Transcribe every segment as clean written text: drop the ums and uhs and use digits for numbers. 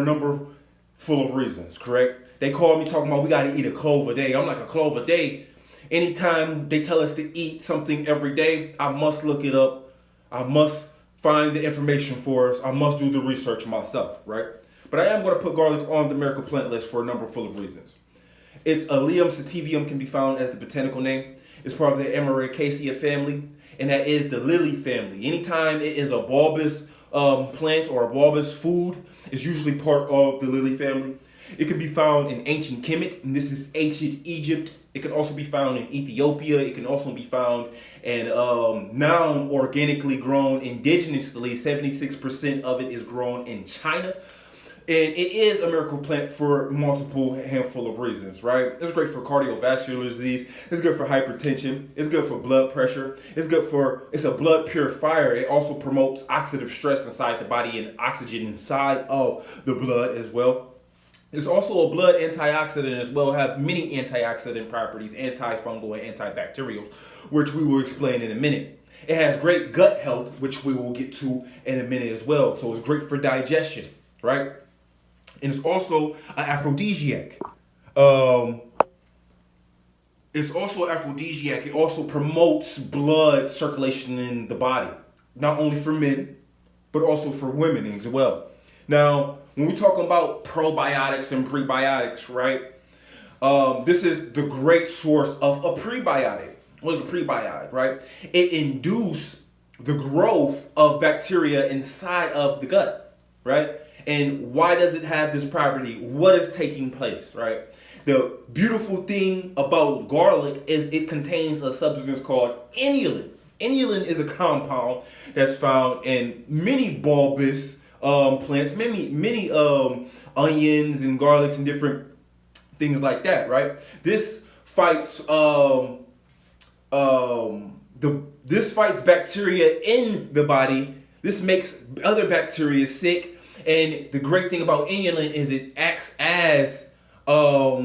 a number full of reasons, correct? They call me talking about we got to eat a clove a day. I'm like, a clove a day? Anytime they tell us to eat something every day, I must look it up. I must find the information for us. I must do the research myself, right? But I am going to put garlic on the miracle plant list for a number full of reasons. Its Allium sativum can be found as the botanical name. It's part of the Amaryllicaceae family, and that is the lily family. Anytime it is a bulbous plant or a bulbous food, it's usually part of the lily family. It can be found in ancient Kemet, and this is ancient Egypt. It can also be found in Ethiopia. It can also be found in now organically grown indigenously. 76% of it is grown in China. And it is a miracle plant for multiple handful of reasons, right? It's great for cardiovascular disease. It's good for hypertension. It's good for blood pressure. It's a blood purifier. It also promotes oxidative stress inside the body and oxygen inside of the blood as well. It's also a blood antioxidant as well, have many antioxidant properties, antifungal and antibacterial, which we will explain in a minute. It has great gut health, which we will get to in a minute as well. So it's great for digestion, right? And it's also an aphrodisiac. It's also an aphrodisiac. It also promotes blood circulation in the body, not only for men, but also for women as well. Now, when we're talking about probiotics and prebiotics, right? This is the great source of a prebiotic. What is a prebiotic, right? It induces the growth of bacteria inside of the gut, right? And why does it have this property? What is taking place, right? The beautiful thing about garlic is it contains a substance called inulin. Inulin is a compound that's found in many bulbous plants, many onions and garlics and different things like that, right? This fights this fights bacteria in the body. This makes other bacteria sick. And the great thing about inulin is it acts as a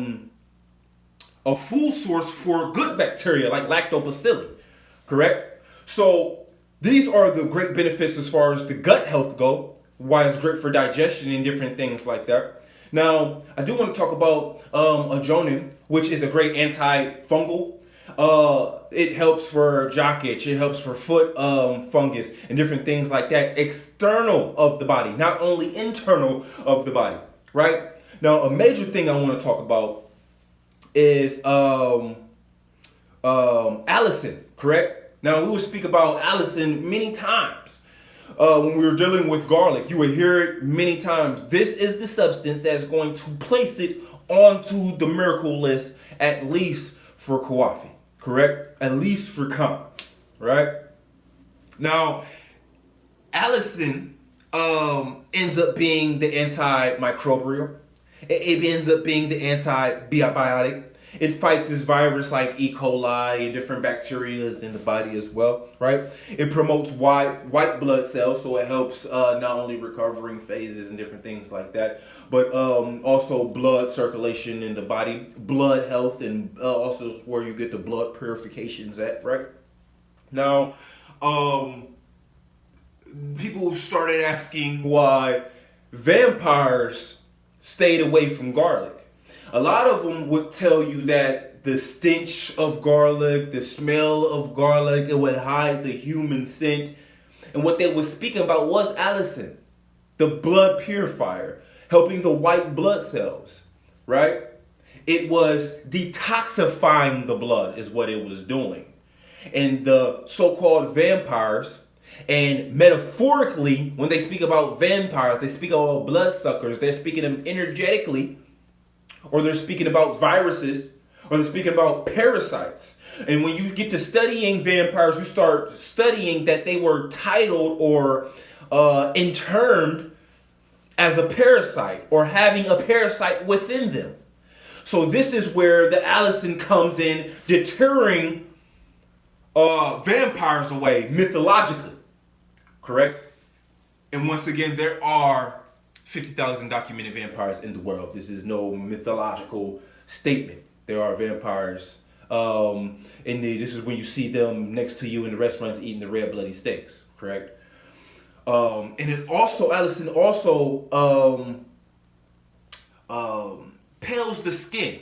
food source for good bacteria like lactobacilli, correct? So these are the great benefits as far as the gut health go, why it's great for digestion and different things like that. Now, I do want to talk about ajonin, which is a great antifungal. It helps for jock itch, it helps for foot fungus and different things like that, external of the body, not only internal of the body, right? Now, a major thing I want to talk about is allicin, correct? Now, we will speak about allicin many times. When we were dealing with garlic, you will hear it many times. This is the substance that's going to place it onto the miracle list, at least for Kwofi. Correct? At least for calm, right? Now, allicin ends up being the antimicrobial. It ends up being the antibiotic. It fights this virus like E. coli and different bacteria in the body as well, right? It promotes white blood cells, so it helps not only recovering phases and different things like that, but also blood circulation in the body, blood health, and also where you get the blood purifications at, right? Now, people started asking why vampires stayed away from garlic. A lot of them would tell you that the stench of garlic, the smell of garlic, it would hide the human scent. And what they were speaking about was allicin, the blood purifier, helping the white blood cells, right? It was detoxifying the blood is what it was doing. And the so-called vampires, and metaphorically, when they speak about vampires, they speak about bloodsuckers, they're speaking of them energetically, or they're speaking about viruses, or they're speaking about parasites. And when you get to studying vampires, you start studying that they were titled or interned as a parasite or having a parasite within them. So this is where the allicin comes in, deterring vampires away mythologically, correct? And once again, there are 50,000 documented vampires in the world. This is no mythological statement. There are vampires. This is when you see them next to you in the restaurants eating the red bloody steaks, correct? And it also, allicin also pales the skin,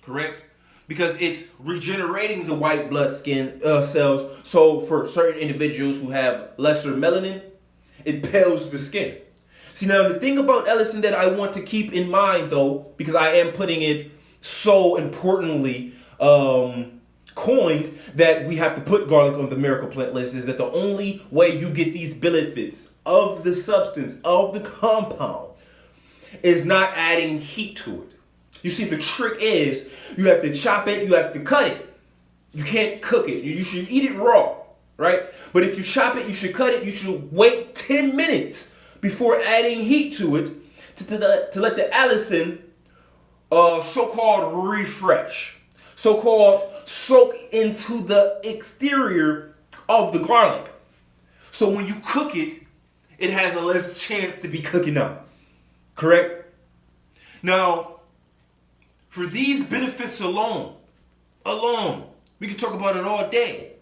correct? Because it's regenerating the white blood skin cells. So for certain individuals who have lesser melanin, it pales the skin. See, now the thing about Ellison that I want to keep in mind, though, because I am putting it so importantly coined that we have to put garlic on the miracle plant list, is that the only way you get these benefits of the substance, of the compound, is not adding heat to it. You see, the trick is you have to chop it, you have to cut it. You can't cook it. You should eat it raw, right? But if you chop it, you should cut it. You should wait 10 minutes before adding heat to it to let the allicin so-called refresh, so-called soak into the exterior of the garlic. So when you cook it, it has a less chance to be cooking up, correct? Now, for these benefits alone, we can talk about it all day.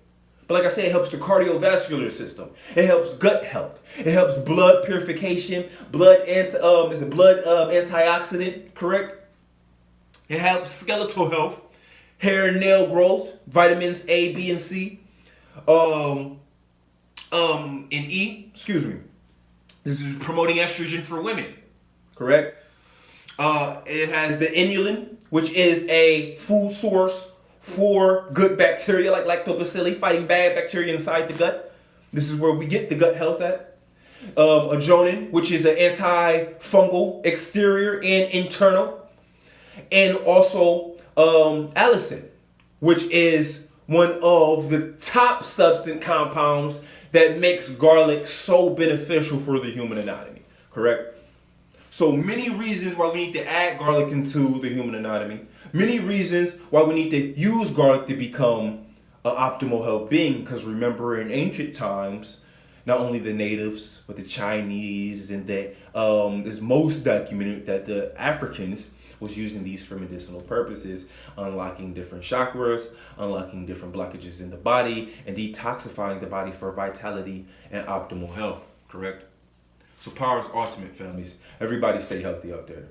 But like I said, it helps the cardiovascular system. It helps gut health. It helps blood purification, is a blood antioxidant, correct? It helps skeletal health, hair and nail growth, vitamins A, B, and C, and E. Excuse me. This is promoting estrogen for women, correct? It has the inulin, which is a food source for good bacteria like lactobacilli, fighting bad bacteria inside the gut. This is where we get the gut health at. Ajonin, which is an antifungal exterior and internal. And also allicin, which is one of the top substance compounds that makes garlic so beneficial for the human anatomy, correct? So many reasons why we need to add garlic into the human anatomy. Many reasons why we need to use garlic to become an optimal health being. Because remember, in ancient times, not only the natives, but the Chinese, and it's most documented that the Africans was using these for medicinal purposes, unlocking different chakras, unlocking different blockages in the body, and detoxifying the body for vitality and optimal health, correct? So power is ultimate, families. Everybody stay healthy out there.